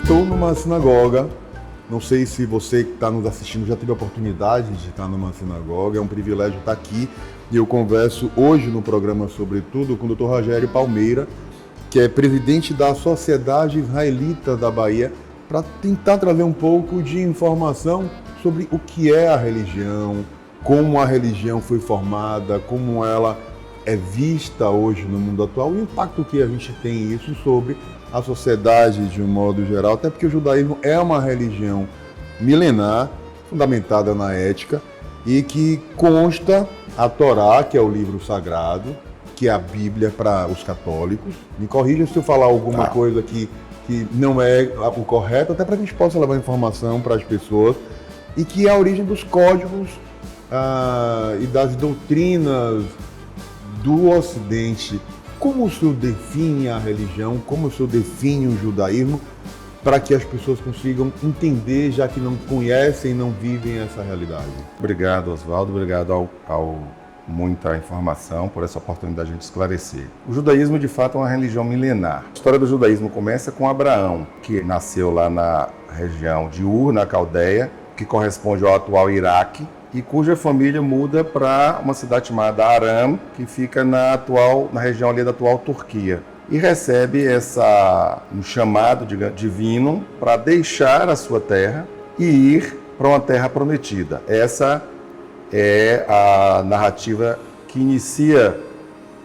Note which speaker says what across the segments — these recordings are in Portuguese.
Speaker 1: estou numa sinagoga. Não sei se você que está nos assistindo já teve a oportunidade de estar numa sinagoga. É um privilégio estar aqui. E eu converso hoje no programa Sobretudo com o Dr. Rogério Palmeira, que é presidente da Sociedade Israelita da Bahia, para tentar trazer um pouco de informação sobre o que é a religião, como a religião foi formada, como ela é vista hoje no mundo atual e o impacto que a gente tem isso sobre a sociedade de um modo geral, até porque o judaísmo é uma religião milenar, fundamentada na ética, e que consta a Torá, que é o livro sagrado, que é a Bíblia para os católicos. Me corrija se eu falar alguma coisa que não é o correto, até para que a gente possa levar informação para as pessoas, e que é a origem dos códigos e das doutrinas do Ocidente. Como o senhor define a religião, como o senhor define o judaísmo, para que as pessoas consigam entender, já que não conhecem e não vivem essa realidade?
Speaker 2: Obrigado, Oswaldo. Obrigado ao muita informação, por essa oportunidade de a gente esclarecer. O judaísmo, de fato, é uma religião milenar. A história do judaísmo começa com Abraão, que nasceu lá na região de Ur, na Caldeia, que corresponde ao atual Iraque, e cuja família muda para uma cidade chamada Aram, que fica na região ali da atual Turquia. E recebe um chamado divino para deixar a sua terra e ir para uma terra prometida. Essa é a narrativa que inicia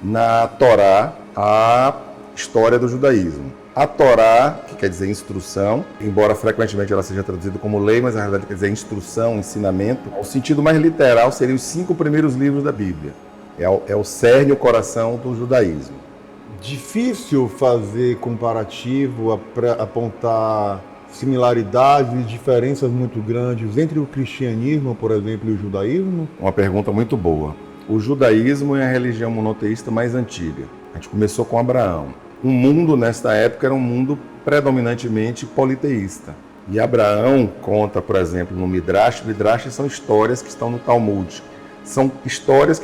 Speaker 2: na Torá a história do judaísmo. A Torá, que quer dizer instrução, embora frequentemente ela seja traduzida como lei, mas na realidade quer dizer instrução, ensinamento. O sentido mais literal seriam os 5 primeiros livros da Bíblia. É o cerne, o coração do judaísmo.
Speaker 1: Difícil fazer comparativo, apontar similaridades e diferenças muito grandes entre o cristianismo, por exemplo, e o judaísmo?
Speaker 2: Uma pergunta muito boa. O judaísmo é a religião monoteísta mais antiga. A gente começou com Abraão. O mundo, nesta época, era um mundo predominantemente politeísta. E Abraão conta, por exemplo, no Midrash. Midrash são histórias que estão no Talmud. São histórias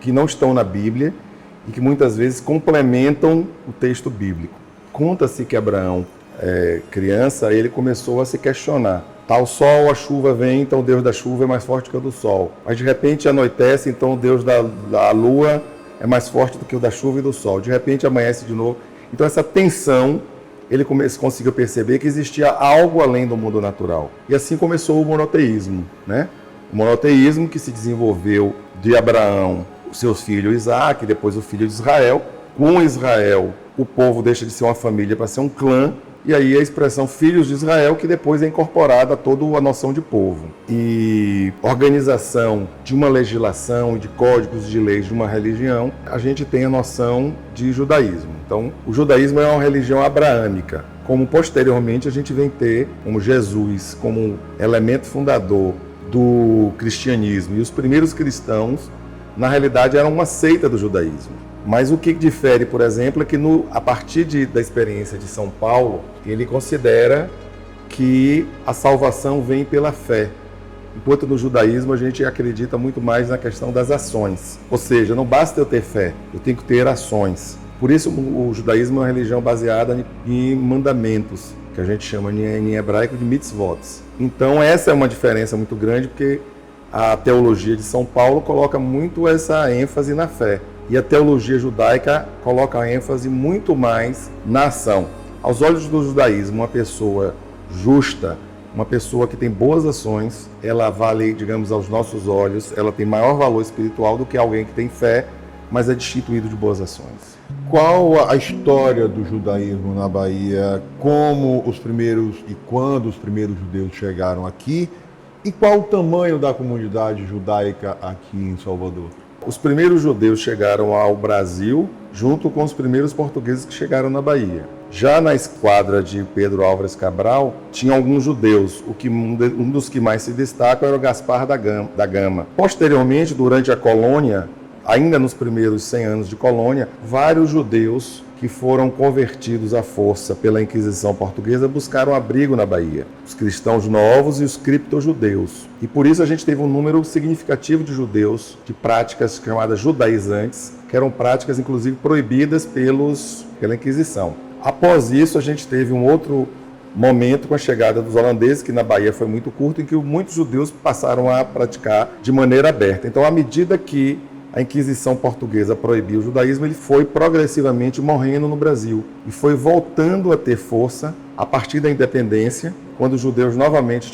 Speaker 2: que não estão na Bíblia e que muitas vezes complementam o texto bíblico. Conta-se que Abraão, criança, ele começou a se questionar. Tá o sol, a chuva vem, então o Deus da chuva é mais forte que o do sol. Mas de repente anoitece, então o Deus da lua é mais forte do que o da chuva e do sol. De repente amanhece de novo. Então essa tensão, ele conseguiu perceber que existia algo além do mundo natural. E assim começou o monoteísmo, né? O monoteísmo que se desenvolveu de Abraão, o seu filho Isaac, depois o filho de Israel. Com Israel, o povo deixa de ser uma família para ser um clã. E aí a expressão filhos de Israel, que depois é incorporada a toda a noção de povo. E organização de uma legislação e de códigos de leis de uma religião, a gente tem a noção de judaísmo. Então, o judaísmo é uma religião abraâmica, como posteriormente a gente vem ter como Jesus, como elemento fundador do cristianismo. E os primeiros cristãos, na realidade, eram uma seita do judaísmo. Mas o que difere, por exemplo, é que a partir da experiência de São Paulo, ele considera que a salvação vem pela fé. Enquanto no judaísmo a gente acredita muito mais na questão das ações. Ou seja, não basta eu ter fé, eu tenho que ter ações. Por isso o judaísmo é uma religião baseada em mandamentos, que a gente chama em hebraico de mitzvot. Então essa é uma diferença muito grande, porque a teologia de São Paulo coloca muito essa ênfase na fé. E a teologia judaica coloca a ênfase muito mais na ação. Aos olhos do judaísmo, uma pessoa justa, uma pessoa que tem boas ações, ela vale, digamos, aos nossos olhos, ela tem maior valor espiritual do que alguém que tem fé, mas é destituído de boas ações.
Speaker 1: Qual a história do judaísmo na Bahia? Como os primeiros e quando os primeiros judeus chegaram aqui? E qual o tamanho da comunidade judaica aqui em Salvador?
Speaker 2: Os primeiros judeus chegaram ao Brasil junto com os primeiros portugueses que chegaram na Bahia. Já na esquadra de Pedro Álvares Cabral, tinha alguns judeus. Um dos que mais se destaca era o Gaspar da Gama. Posteriormente, durante a colônia, ainda nos primeiros 100 anos de colônia, vários judeus que foram convertidos à força pela Inquisição Portuguesa buscaram abrigo na Bahia. Os cristãos novos e os criptojudeus. E por isso a gente teve um número significativo de judeus, de práticas chamadas judaizantes, que eram práticas inclusive proibidas pela Inquisição. Após isso a gente teve um outro momento com a chegada dos holandeses, que na Bahia foi muito curto, em que muitos judeus passaram a praticar de maneira aberta. Então, à medida que a Inquisição portuguesa proibiu o judaísmo, ele foi progressivamente morrendo no Brasil e foi voltando a ter força a partir da independência, quando os judeus novamente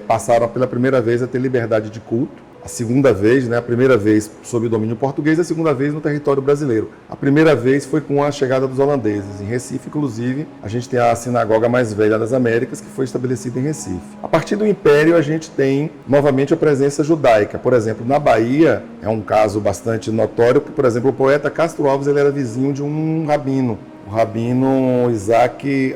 Speaker 2: passaram pela primeira vez a ter liberdade de culto. A segunda vez, a primeira vez sob o domínio português, a segunda vez no território brasileiro. A primeira vez foi com a chegada dos holandeses. Em Recife, inclusive, a gente tem a sinagoga mais velha das Américas, que foi estabelecida em Recife. A partir do Império, a gente tem novamente a presença judaica. Por exemplo, na Bahia, é um caso bastante notório, que, por exemplo, o poeta Castro Alves ele era vizinho de um rabino, o rabino Isaac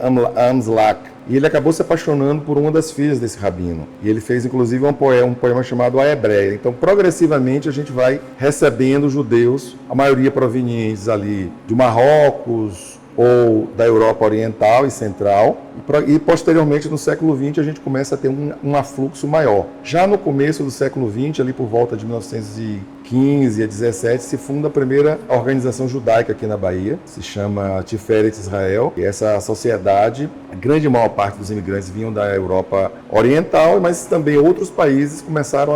Speaker 2: Amslach. E ele acabou se apaixonando por uma das filhas desse rabino. E ele fez, inclusive, um poema chamado A Hebreia. Então, progressivamente, a gente vai recebendo judeus, a maioria provenientes ali de Marrocos ou da Europa Oriental e Central. E, posteriormente, no século XX, a gente começa a ter um afluxo maior. Já no começo do século XX, ali por volta de 1915 a 17, se funda a primeira organização judaica aqui na Bahia, se chama Tiferet Israel. E essa sociedade, a grande maior parte dos imigrantes vinham da Europa Oriental, mas também outros países começaram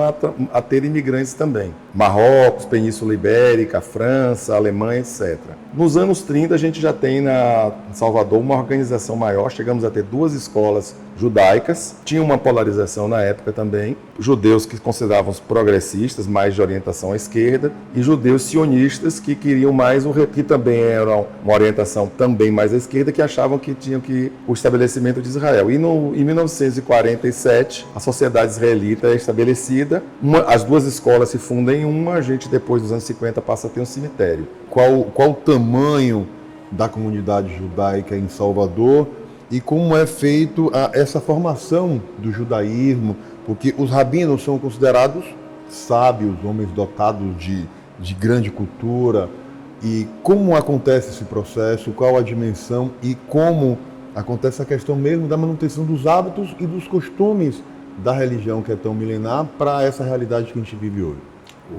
Speaker 2: a ter imigrantes também. Marrocos, Península Ibérica, França, Alemanha, etc. Nos anos 30, a gente já tem em Salvador uma organização maior, chegamos a ter 2 escolas judaicas, tinha uma polarização na época também, judeus que consideravam-se progressistas, mais de orientação à esquerda, e judeus sionistas que queriam mais, que também eram uma orientação também mais à esquerda, que achavam que tinham o estabelecimento de Israel. E em 1947, a sociedade israelita é estabelecida, as 2 escolas se fundem em uma, a gente depois dos anos 50 passa a ter um cemitério.
Speaker 1: Qual o tamanho da comunidade judaica em Salvador e como é feito essa formação do judaísmo? Porque os rabinos são considerados sábios, homens dotados de grande cultura. E como acontece esse processo, qual a dimensão e como acontece a questão mesmo da manutenção dos hábitos e dos costumes da religião que é tão milenar para essa realidade que a gente vive hoje?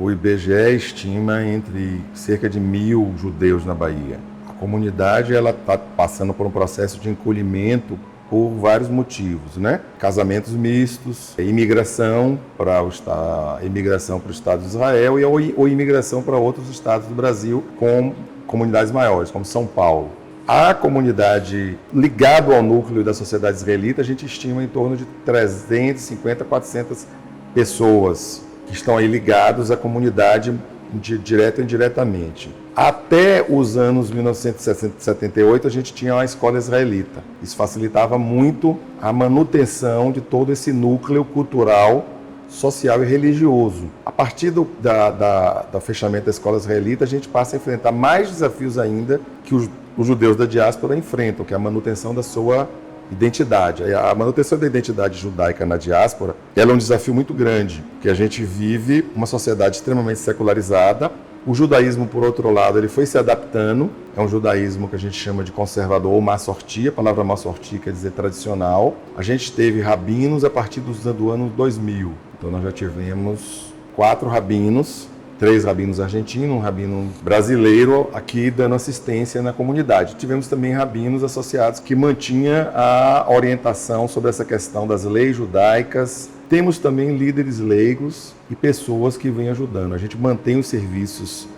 Speaker 2: O IBGE estima entre cerca de 1.000 judeus na Bahia. A comunidade está passando por um processo de encolhimento por vários motivos, Casamentos mistos, imigração para o Estado de Israel ou imigração para outros estados do Brasil com comunidades maiores, como São Paulo. A comunidade ligada ao núcleo da sociedade israelita, a gente estima em torno de 350 a 400 pessoas que estão aí ligados à comunidade direto ou indiretamente. Até os anos 1978, a gente tinha uma escola israelita. Isso facilitava muito a manutenção de todo esse núcleo cultural, social e religioso. A partir do fechamento da escola israelita, a gente passa a enfrentar mais desafios ainda que os judeus da diáspora enfrentam, que é a manutenção da sua identidade. A manutenção da identidade judaica na diáspora ela é um desafio muito grande, porque a gente vive uma sociedade extremamente secularizada. O judaísmo, por outro lado, ele foi se adaptando. É um judaísmo que a gente chama de conservador ou massorti. A palavra massorti quer dizer tradicional. A gente teve rabinos a partir do ano 2000. Então nós já tivemos 4 rabinos, 3 rabinos argentinos, um rabino brasileiro aqui dando assistência na comunidade. Tivemos também rabinos associados que mantinham a orientação sobre essa questão das leis judaicas. Temos também líderes leigos e pessoas que vêm ajudando. A gente mantém os serviços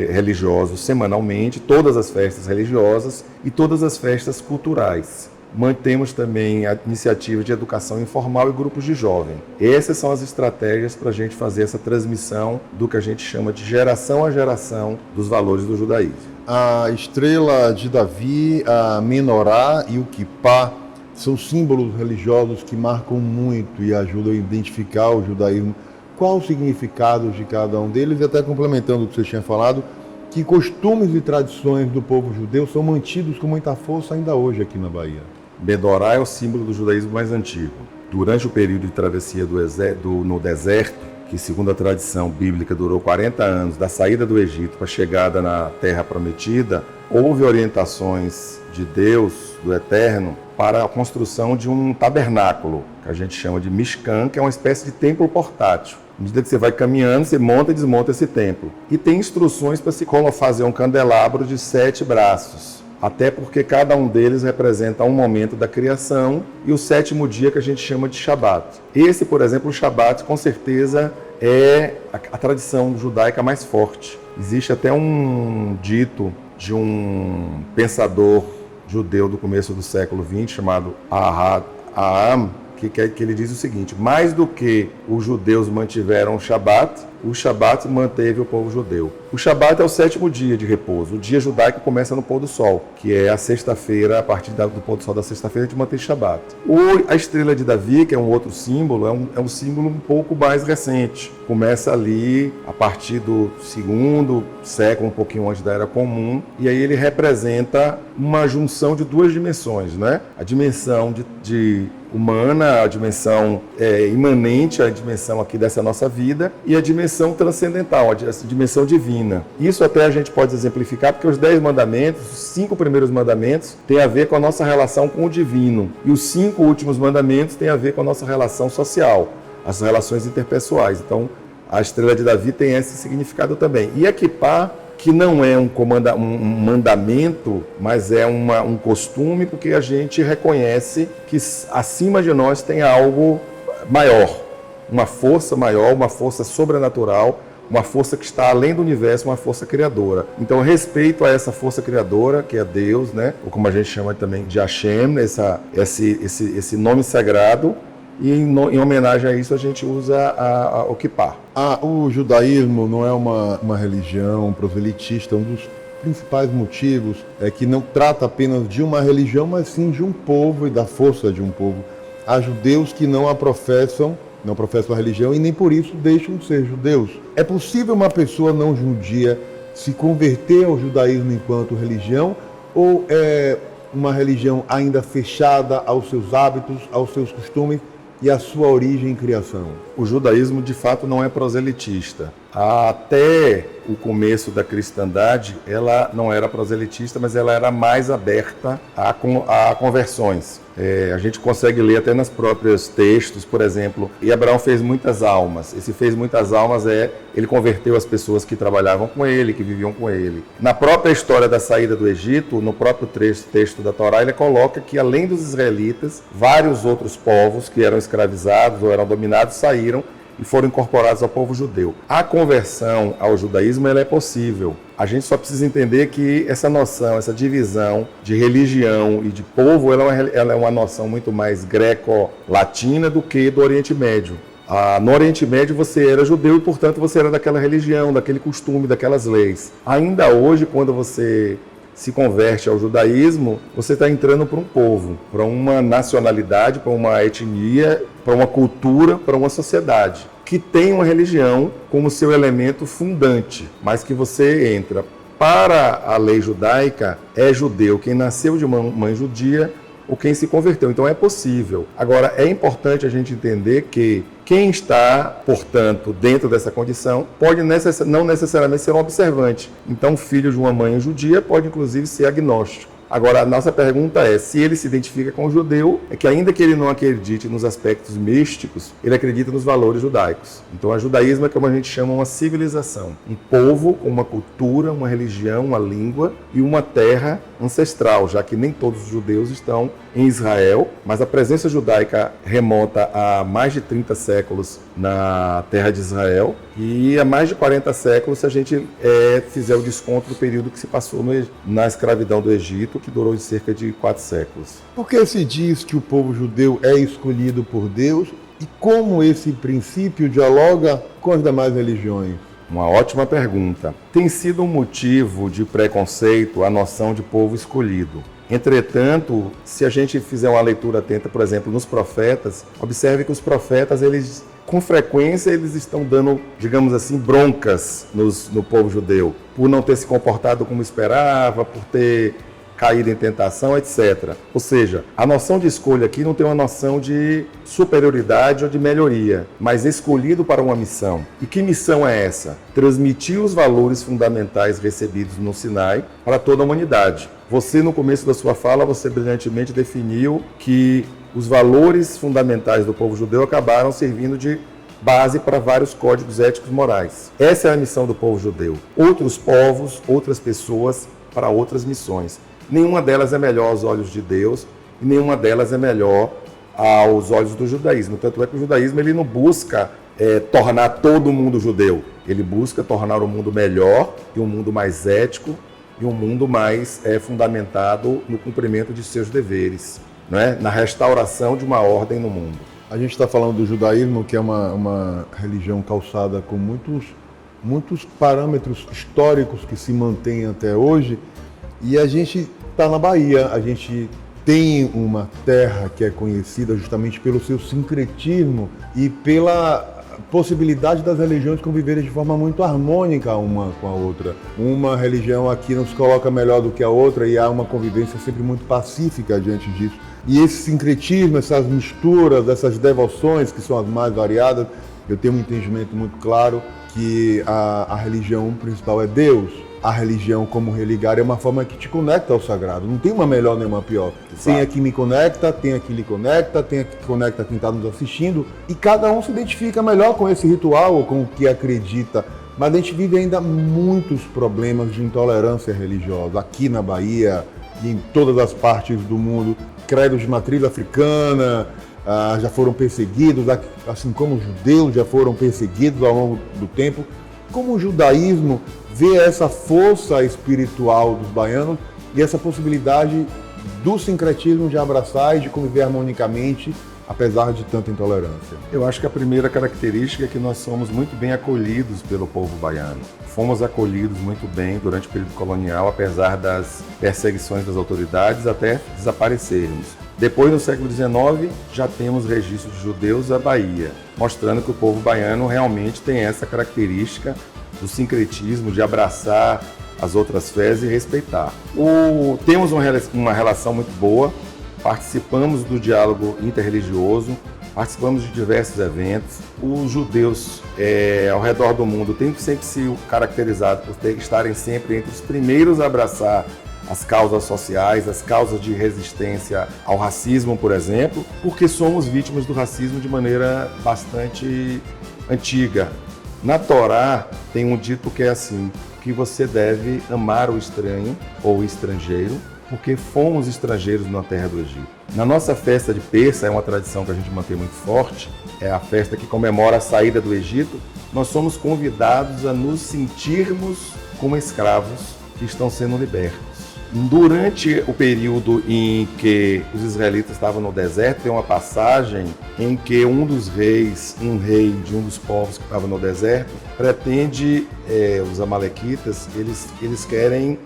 Speaker 2: religiosos semanalmente, todas as festas religiosas e todas as festas culturais. Mantemos também a iniciativa de educação informal e grupos de jovem. Essas são as estratégias para a gente fazer essa transmissão do que a gente chama de geração a geração dos valores do judaísmo.
Speaker 1: A estrela de Davi, a menorá e o quipá são símbolos religiosos que marcam muito e ajudam a identificar o judaísmo. Qual o significado de cada um deles? E até complementando o que você tinha falado, que costumes e tradições do povo judeu são mantidos com muita força ainda hoje aqui na Bahia.
Speaker 2: Menorá é o símbolo do judaísmo mais antigo. Durante o período de travessia no deserto, que segundo a tradição bíblica durou 40 anos, da saída do Egito para a chegada na Terra Prometida, houve orientações de Deus, do Eterno, para a construção de um tabernáculo, que a gente chama de Mishkan, que é uma espécie de templo portátil. À medida que você vai caminhando, você monta e desmonta esse templo. E tem instruções para se fazer um candelabro de 7 braços. até porque cada um deles representa um momento da criação e o sétimo dia que a gente chama de Shabat. Esse, por exemplo, o Shabat, com certeza é a tradição judaica mais forte. Existe até um dito de um pensador judeu do começo do século XX, chamado Aham, que ele diz o seguinte: mais do que os judeus mantiveram o Shabat manteve o povo judeu. O Shabat é o sétimo dia de repouso. O dia judaico começa no pôr do sol, que é a sexta-feira. A partir do pôr do sol da sexta-feira a gente mantém Shabat. A estrela de Davi, que é um outro símbolo, é um símbolo um pouco mais recente. Começa ali a partir do segundo século, um pouquinho antes da Era Comum, e aí ele representa uma junção de duas dimensões, né? A dimensão de humana, a dimensão imanente, a dimensão aqui dessa nossa vida, e a dimensão transcendental, a dimensão divina. Isso até a gente pode exemplificar, porque os 10 mandamentos, os 5 primeiros mandamentos, têm a ver com a nossa relação com o divino, e os 5 últimos mandamentos têm a ver com a nossa relação social, as relações interpessoais. Então, a estrela de Davi tem esse significado também. E a Kippá, que não é um mandamento, mas é um costume, porque a gente reconhece que acima de nós tem algo maior, uma força maior, uma força sobrenatural, uma força que está além do universo, uma força criadora. Então, respeito a essa força criadora, que é Deus, né? Ou como a gente chama também de Hashem, esse nome sagrado, e em homenagem a isso a gente usa o Kippá.
Speaker 1: O judaísmo não é uma religião proselitista. Um dos principais motivos é que não trata apenas de uma religião, mas sim de um povo e da força de um povo. Há judeus que não professam a religião e nem por isso deixam de ser judeus. É possível uma pessoa não judia se converter ao judaísmo enquanto religião, ou é uma religião ainda fechada aos seus hábitos, aos seus costumes e à sua origem e criação?
Speaker 2: O judaísmo, de fato, não é proselitista. Até o começo da cristandade, ela não era proselitista, mas ela era mais aberta a conversões. A gente consegue ler até nos próprios textos, por exemplo, e Abraão fez muitas almas. Esse fez muitas almas ele converteu as pessoas que trabalhavam com ele, que viviam com ele. Na própria história da saída do Egito, no próprio texto da Torá, ele coloca que, além dos israelitas, vários outros povos que eram escravizados ou eram dominados saíram e foram incorporados ao povo judeu. A conversão ao judaísmo ela é possível. A gente só precisa entender que essa noção, essa divisão de religião e de povo, ela é uma noção muito mais greco-latina do que do Oriente Médio. No Oriente Médio você era judeu e, portanto, você era daquela religião, daquele costume, daquelas leis. Ainda hoje, quando você se converte ao judaísmo, você está entrando para um povo, para uma nacionalidade, para uma etnia, para uma cultura, para uma sociedade que tem uma religião como seu elemento fundante, mas que você entra. Para a lei judaica, é judeu quem nasceu de uma mãe judia ou quem se converteu. Então é possível. Agora, é importante a gente entender que quem está, portanto, dentro dessa condição pode não necessariamente ser um observante. Então, filho de uma mãe judia pode, inclusive, ser agnóstico. Agora, a nossa pergunta é, se ele se identifica com o judeu, é que ainda que ele não acredite nos aspectos místicos, ele acredita nos valores judaicos. Então, o judaísmo é como a gente chama uma civilização. Um povo com uma cultura, uma religião, uma língua e uma terra ancestral, já que nem todos os judeus estão em Israel, mas a presença judaica remonta a mais de 30 séculos na terra de Israel e a mais de 40 séculos se a gente fizer o desconto do período que se passou na escravidão do Egito, que durou cerca de 4 séculos.
Speaker 1: Por que se diz que o povo judeu é escolhido por Deus e como esse princípio dialoga com as demais religiões?
Speaker 2: Uma ótima pergunta. Tem sido um motivo de preconceito a noção de povo escolhido. Entretanto, se a gente fizer uma leitura atenta, por exemplo, nos profetas, observe que os profetas, eles, com frequência, eles estão dando, digamos assim, broncas no povo judeu, por não ter se comportado como esperava, por ter caído em tentação, etc. Ou seja, a noção de escolha aqui não tem uma noção de superioridade ou de melhoria, mas escolhido para uma missão. E que missão é essa? Transmitir os valores fundamentais recebidos no Sinai para toda a humanidade. Você, no começo da sua fala, você brilhantemente definiu que os valores fundamentais do povo judeu acabaram servindo de base para vários códigos éticos morais. Essa é a missão do povo judeu. Outros povos, outras pessoas para outras missões. nenhuma delas é melhor aos olhos de Deus e nenhuma delas é melhor aos olhos do judaísmo. Tanto é que o judaísmo ele não busca tornar todo mundo judeu, ele busca tornar o mundo melhor e um mundo mais ético e um mundo mais fundamentado no cumprimento de seus deveres, né? Na restauração de uma ordem no mundo.
Speaker 1: A gente está falando do judaísmo, que é uma religião calçada com muitos parâmetros históricos que se mantêm até hoje, e a gente está na Bahia, a gente tem uma terra que é conhecida justamente pelo seu sincretismo e pela possibilidade das religiões conviverem de forma muito harmônica uma com a outra. Uma religião aqui não se coloca melhor do que a outra e há uma convivência sempre muito pacífica diante disso. E esse sincretismo, essas misturas, essas devoções que são as mais variadas, eu tenho um entendimento muito claro que a religião principal é Deus. A religião como religar é uma forma que te conecta ao sagrado. Não tem uma melhor nem uma pior.
Speaker 2: Exato.
Speaker 1: Tem a que me conecta, tem a que lhe conecta, tem a que conecta quem está nos assistindo. E cada um se identifica melhor com esse ritual ou com o que acredita. Mas a gente vive ainda muitos problemas de intolerância religiosa. Aqui na Bahia e em todas as partes do mundo. Credos de matriz africana já foram perseguidos, assim como os judeus já foram perseguidos ao longo do tempo. Como o judaísmo vê essa força espiritual dos baianos e essa possibilidade do sincretismo de abraçar e de conviver harmonicamente, apesar de tanta intolerância?
Speaker 2: Eu acho que a primeira característica é que nós somos muito bem acolhidos pelo povo baiano. Fomos acolhidos muito bem durante o período colonial, apesar das perseguições das autoridades, até desaparecermos. Depois, no século XIX, já temos registros de judeus da Bahia, mostrando que o povo baiano realmente tem essa característica do sincretismo, de abraçar as outras fés e respeitar. Temos uma relação muito boa, participamos do diálogo interreligioso, participamos de diversos eventos. Os judeus ao redor do mundo têm sempre se caracterizado por estarem sempre entre os primeiros a abraçar as causas sociais, as causas de resistência ao racismo, por exemplo, porque somos vítimas do racismo de maneira bastante antiga. Na Torá tem um dito que é assim, que você deve amar o estranho ou o estrangeiro, porque fomos estrangeiros na terra do Egito. Na nossa festa de Pêssah, é uma tradição que a gente mantém muito forte, é a festa que comemora a saída do Egito, nós somos convidados a nos sentirmos como escravos que estão sendo libertos. Durante o período em que os israelitas estavam no deserto, tem uma passagem em que um rei de um dos povos que estava no deserto, pretende, os amalequitas, eles querem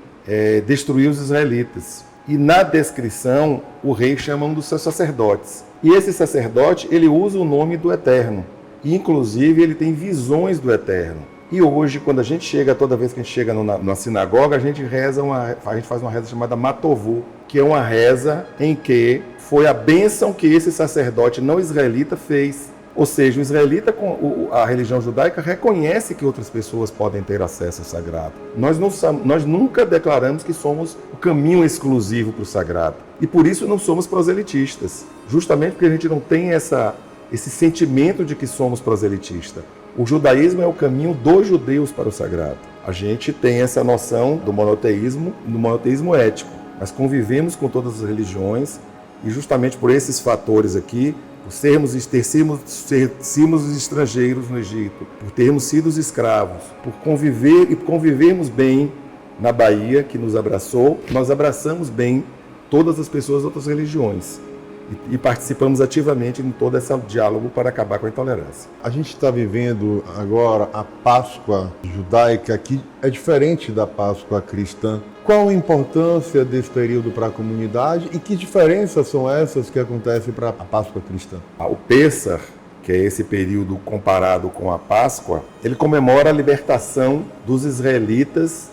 Speaker 2: destruir os israelitas. E na descrição, o rei chama um dos seus sacerdotes. E esse sacerdote, ele usa o nome do Eterno. E, inclusive, ele tem visões do Eterno. E hoje, toda vez que a gente chega na sinagoga, a gente faz uma reza chamada Matovu, que é uma reza em que foi a bênção que esse sacerdote não israelita fez. Ou seja, o israelita, a religião judaica, reconhece que outras pessoas podem ter acesso ao sagrado. Nós nunca declaramos que somos o caminho exclusivo para o sagrado. E por isso não somos proselitistas. Justamente porque a gente não tem esse sentimento de que somos proselitistas. O judaísmo é o caminho dos judeus para o sagrado. A gente tem essa noção do monoteísmo ético. Nós convivemos com todas as religiões e justamente por esses fatores aqui, por sermos estrangeiros no Egito, por termos sido escravos, por convivermos bem na Bahia, que nos abraçou, nós abraçamos bem todas as pessoas de outras religiões. E participamos ativamente em todo esse diálogo para acabar com a intolerância.
Speaker 1: A gente está vivendo agora a Páscoa judaica, que é diferente da Páscoa cristã. Qual a importância desse período para a comunidade e que diferenças são essas que acontecem para a Páscoa cristã?
Speaker 2: O Pêssar, que é esse período comparado com a Páscoa, ele comemora a libertação dos israelitas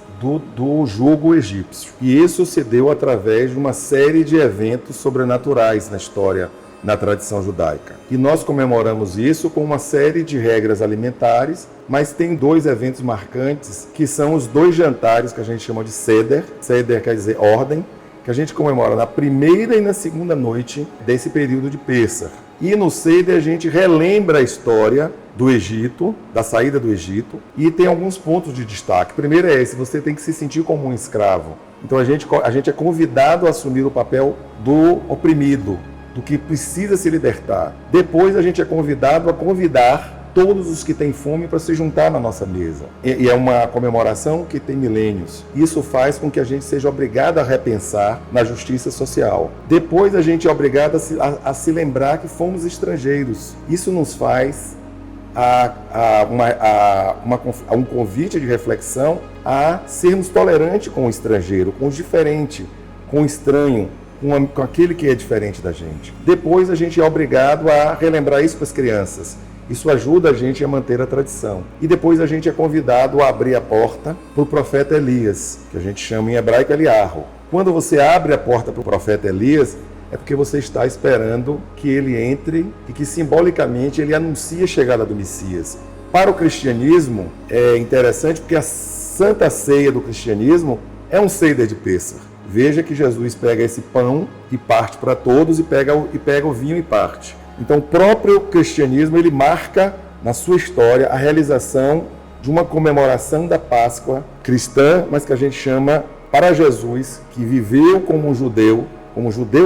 Speaker 2: do jugo egípcio. E isso se deu através de uma série de eventos sobrenaturais na história, na tradição judaica. E nós comemoramos isso com uma série de regras alimentares, mas tem dois eventos marcantes, que são os dois jantares que a gente chama de Seder. Seder quer dizer ordem, que a gente comemora na primeira e na segunda noite desse período de Pêssar. E no Seder a gente relembra a história do Egito, da saída do Egito, e tem alguns pontos de destaque. Primeiro é esse: você tem que se sentir como um escravo. Então a gente é convidado a assumir o papel do oprimido, do que precisa se libertar. Depois a gente é convidado a convidar todos os que têm fome para se juntar na nossa mesa. E é uma comemoração que tem milênios. Isso faz com que a gente seja obrigado a repensar na justiça social. Depois a gente é obrigado a se lembrar que fomos estrangeiros. Isso nos faz um convite de reflexão a sermos tolerantes com o estrangeiro, com o diferente, com o estranho, com aquele que é diferente da gente. Depois a gente é obrigado a relembrar isso para as crianças. Isso ajuda a gente a manter a tradição. E depois a gente é convidado a abrir a porta para o profeta Elias, que a gente chama em hebraico Eliarro. Quando você abre a porta para o profeta Elias, é porque você está esperando que ele entre e que simbolicamente ele anuncie a chegada do Messias. Para o cristianismo é interessante porque a Santa Ceia do cristianismo é um Seder de Pêssar. Veja que Jesus pega esse pão e parte para todos e pega o vinho e parte. Então, o próprio cristianismo, ele marca na sua história a realização de uma comemoração da Páscoa cristã, mas que a gente chama para Jesus, que viveu como um judeu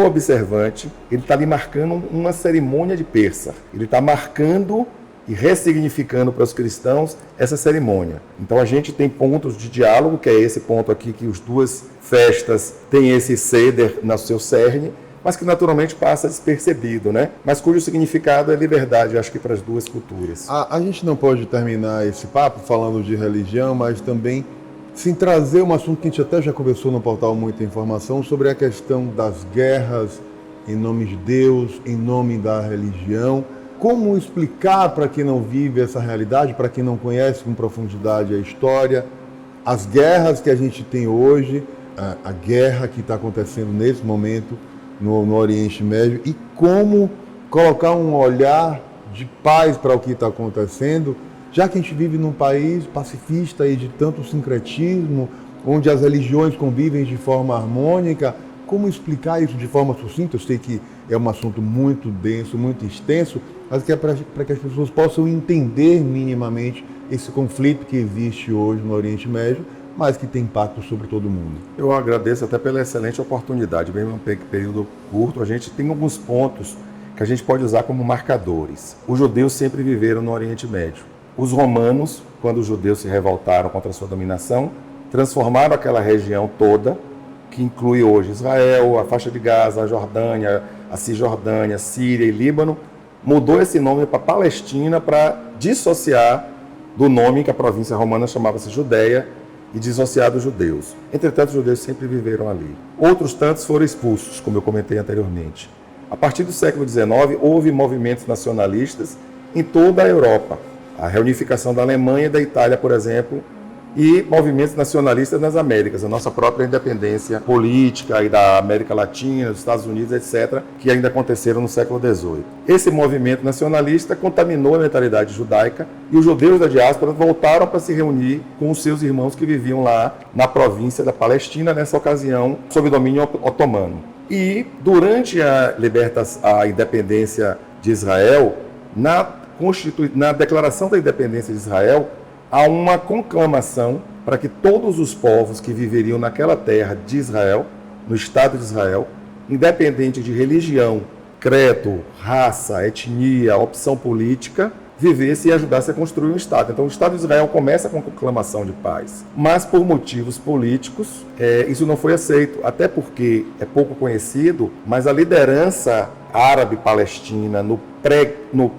Speaker 2: observante. Ele está ali marcando uma cerimônia de Pêssar. Ele está marcando e ressignificando para os cristãos essa cerimônia. Então, a gente tem pontos de diálogo, que é esse ponto aqui, que as duas festas têm esse ceder no seu cerne, mas que naturalmente passa despercebido, né? Mas cujo significado é liberdade, acho que para as duas culturas.
Speaker 1: A gente não pode terminar esse papo falando de religião, mas também sem trazer um assunto que a gente até já conversou no portal Muita Informação, sobre a questão das guerras em nome de Deus, em nome da religião. Como explicar para quem não vive essa realidade, para quem não conhece com profundidade a história, as guerras que a gente tem hoje, a guerra que está acontecendo nesse momento no Oriente Médio, e como colocar um olhar de paz para o que está acontecendo, já que a gente vive num país pacifista e de tanto sincretismo, onde as religiões convivem de forma harmônica. Como explicar isso de forma sucinta? Eu sei que é um assunto muito denso, muito extenso, mas que é para que as pessoas possam entender minimamente esse conflito que existe hoje no Oriente Médio, mas que tem impacto sobre todo mundo.
Speaker 2: Eu agradeço até pela excelente oportunidade. Mesmo um período curto, a gente tem alguns pontos que a gente pode usar como marcadores. Os judeus sempre viveram no Oriente Médio. Os romanos, quando os judeus se revoltaram contra a sua dominação, transformaram aquela região toda, que inclui hoje Israel, a faixa de Gaza, a Jordânia, a Cisjordânia, Síria e Líbano, mudou esse nome para Palestina para dissociar do nome que a província romana chamava-se Judéia, e dissociar dos judeus. Entretanto, os judeus sempre viveram ali. Outros tantos foram expulsos, como eu comentei anteriormente. A partir do século XIX, houve movimentos nacionalistas em toda a Europa. A reunificação da Alemanha e da Itália, por exemplo, e movimentos nacionalistas nas Américas, a nossa própria independência política e da América Latina, dos Estados Unidos, etc., que ainda aconteceram no século XVIII. Esse movimento nacionalista contaminou a mentalidade judaica e os judeus da diáspora voltaram para se reunir com os seus irmãos que viviam lá na província da Palestina, nessa ocasião, sob domínio otomano. E durante a independência de Israel, na declaração da independência de Israel, há uma conclamação para que todos os povos que viveriam naquela terra de Israel, no Estado de Israel, independente de religião, credo, raça, etnia, opção política, vivesse e ajudasse a construir um Estado. Então o Estado de Israel começa com a conclamação de paz. Mas por motivos políticos, isso não foi aceito, até porque é pouco conhecido, mas a liderança árabe-palestina no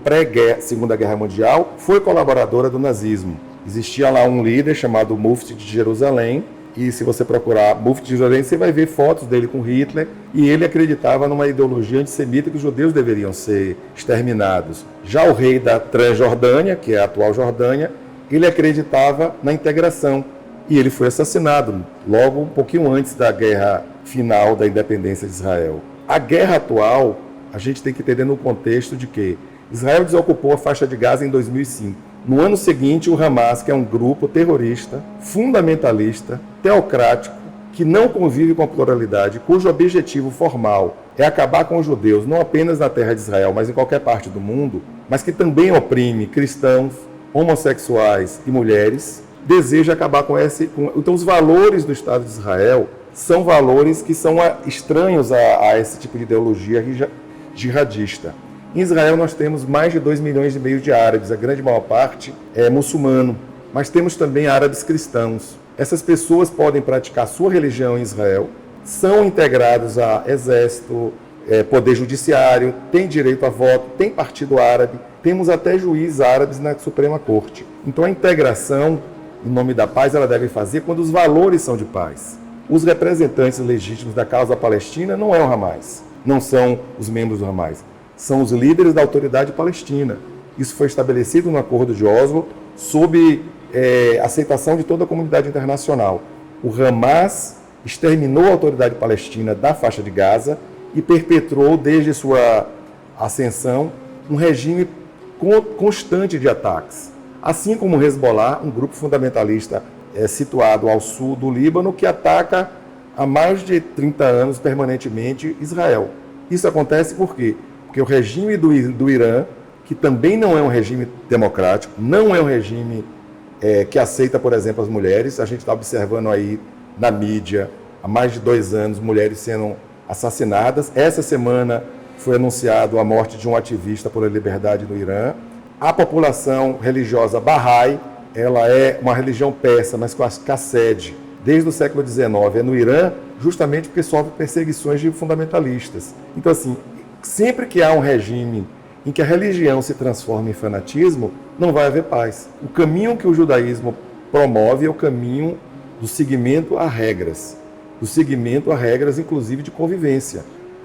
Speaker 2: pré-Segunda Guerra Mundial foi colaboradora do nazismo. Existia lá um líder chamado Mufti de Jerusalém, e se você procurar Mufti de Jerusalém, você vai ver fotos dele com Hitler, e ele acreditava numa ideologia antissemita que os judeus deveriam ser exterminados. Já o rei da Transjordânia, que é a atual Jordânia, ele acreditava na integração, e ele foi assassinado logo um pouquinho antes da guerra final da independência de Israel. A guerra atual, a gente tem que entender no contexto de que Israel desocupou a faixa de Gaza em 2005. No ano seguinte, o Hamas, que é um grupo terrorista, fundamentalista, teocrático, que não convive com a pluralidade, cujo objetivo formal é acabar com os judeus, não apenas na terra de Israel, mas em qualquer parte do mundo, mas que também oprime cristãos, homossexuais e mulheres, deseja acabar com esse... Então, os valores do Estado de Israel são valores que são estranhos a esse tipo de ideologia jihadista. Em Israel, nós temos mais de 2,5 milhões de árabes, a grande maior parte é muçulmano, mas temos também árabes cristãos. Essas pessoas podem praticar sua religião em Israel, são integrados a exército, poder judiciário, têm direito a voto, tem partido árabe, temos até juízes árabes na Suprema Corte. Então a integração, em nome da paz, ela deve fazer quando os valores são de paz. Os representantes legítimos da causa palestina não é o Hamas, não são os membros do Hamas, são os líderes da autoridade palestina. Isso foi estabelecido no Acordo de Oslo, sob aceitação de toda a comunidade internacional. O Hamas exterminou a autoridade palestina da faixa de Gaza e perpetrou, desde sua ascensão, um regime constante de ataques. Assim como o Hezbollah, um grupo fundamentalista situado ao sul do Líbano, que ataca há mais de 30 anos permanentemente Israel. Isso acontece por quê? Porque o regime do Irã, que também não é um regime democrático, não é um regime que aceita, por exemplo, as mulheres. A gente está observando aí na mídia, há mais de 2 anos, mulheres sendo assassinadas. Essa semana foi anunciado a morte de um ativista pela liberdade no Irã. A população religiosa Bahá'í, ela é uma religião persa, mas com a sede desde o século XIX é no Irã, justamente porque sofre perseguições de fundamentalistas. Então, assim, sempre que há um regime em que a religião se transforma em fanatismo, não vai haver paz. O caminho que o judaísmo promove é o caminho do seguimento a regras, inclusive de convivência.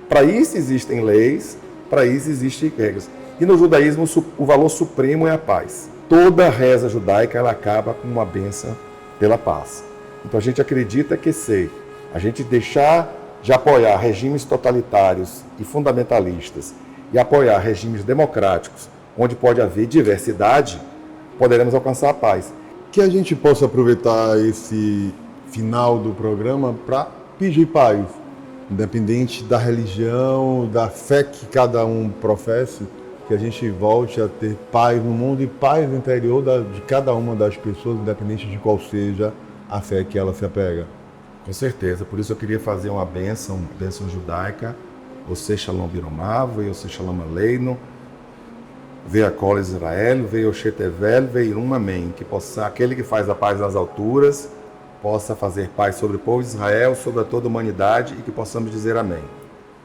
Speaker 2: Para isso existem leis, para isso existem regras. E no judaísmo o valor supremo é a paz. Toda reza judaica ela acaba com uma bênção pela paz. Então a gente acredita que se a gente deixar de apoiar regimes totalitários e fundamentalistas e apoiar regimes democráticos, onde pode haver diversidade, poderemos alcançar a paz.
Speaker 1: Que a gente possa aproveitar esse final do programa para pedir paz, independente da religião, da fé que cada um professe, que a gente volte a ter paz no mundo e paz no interior de cada uma das pessoas, independente de qual seja a fé que ela se apega.
Speaker 2: Com certeza, por isso eu queria fazer uma bênção judaica. Você Shalom Biromá, veio você Shalom Aleinu, veio a Kol Israel, veio o Shetevel, veio um Amém. Que possa, aquele que faz a paz nas alturas, possa fazer paz sobre o povo de Israel, sobre toda a humanidade e que possamos dizer Amém.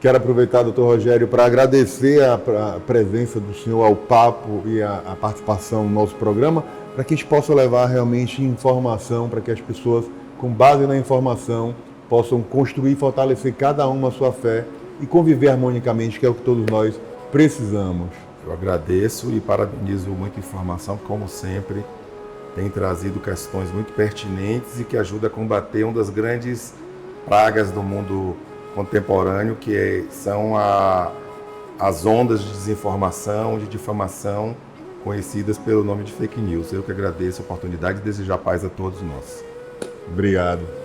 Speaker 1: Quero aproveitar, doutor Rogério, para agradecer a presença do senhor ao papo e a participação no nosso programa, para que a gente possa levar realmente informação, para que as pessoas, com base na informação, possam construir e fortalecer cada uma a sua fé e conviver harmonicamente, que é o que todos nós precisamos.
Speaker 2: Eu agradeço e parabenizo muita informação, como sempre, tem trazido questões muito pertinentes e que ajuda a combater uma das grandes pragas do mundo contemporâneo, que são as ondas de desinformação, de difamação, conhecidas pelo nome de fake news. Eu que agradeço a oportunidade e desejo a paz a todos nós.
Speaker 1: Obrigado.